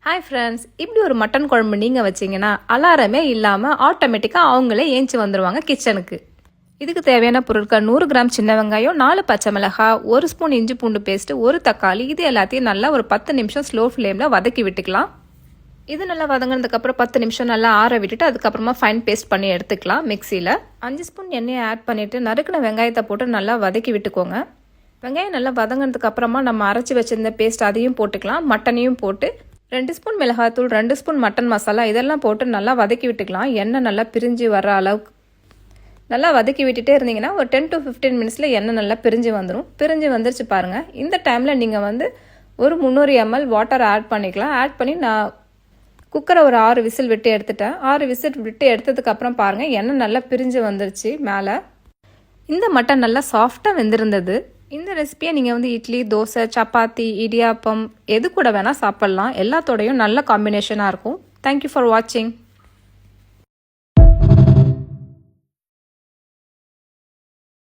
Hi friends, இப்படி ஒரு mutton குழம்பு நீங்கள் வச்சிங்கன்னா அலாரமே இல்லாமல் ஆட்டோமேட்டிக்காக அவங்களே ஏஞ்சி வந்துடுவாங்க கிச்சனுக்கு. இதுக்கு தேவையான பொருட்கள் 100 கிராம் சின்ன வெங்காயம், 4 பச்சை மிளகாய், 1 ஸ்பூன் இஞ்சி பூண்டு பேஸ்ட்டு, 1 தக்காளி. இது எல்லாத்தையும் நல்லா ஒரு 10 நிமிஷம் ஸ்லோ ஃப்ளேமில் வதக்கி விட்டுக்கலாம். இது நல்லா வதங்கினதுக்கப்புறம் 10 நிமிஷம் நல்லா ஆற விட்டுட்டு அதுக்கப்புறமா ஃபைன் பேஸ்ட் பண்ணி எடுத்துக்கலாம். மிக்சியில் 5 ஸ்பூன் எண்ணெயை ஆட் பண்ணிவிட்டு நறுக்கின வெங்காயத்தை போட்டு நல்லா வதக்கி விட்டுக்கோங்க. வெங்காயம் நல்லா வதங்கினதுக்கு அப்புறமா நம்ம அரைச்சி வச்சிருந்த பேஸ்ட் அதையும் போட்டுக்கலாம். மட்டனையும் போட்டு 2 ஸ்பூன் மிளகாத்தூள், 2 ஸ்பூன் மட்டன் மசாலா இதெல்லாம் போட்டு நல்லா வதக்கி விட்டுக்கலாம். எண்ணெய் நல்லா பிரிஞ்சு வர அளவுக்கு நல்லா வதக்கி விட்டுட்டே இருந்தீங்கன்னா ஒரு 10 to 15 மினிட்ஸில் எண்ணெய் நல்லா பிரிஞ்சு வந்துடும். பிரிஞ்சு வந்துருச்சு பாருங்கள். இந்த டைமில் நீங்கள் ஒரு 300 ml வாட்டர் ஆட் பண்ணிக்கலாம். ஆட் பண்ணி நான் குக்கரை ஒரு 6 விசில் விட்டு எடுத்துட்டேன். 6 விசில் விட்டு எடுத்ததுக்கப்புறம் பாருங்கள், எண்ணெய் நல்லா பிரிஞ்சு வந்துருச்சு மேலே. இந்த மட்டன் நல்லா சாஃப்டாக வெந்திருந்தது. இந்த ரெசிபியை நீங்கள் இட்லி, தோசை, சப்பாத்தி, இடியாப்பம் எது கூட வேணால் சாப்பிட்லாம். எல்லாத்தோடையும் நல்ல காம்பினேஷனாக இருக்கும். தேங்க்யூ ஃபார் வாட்சிங்.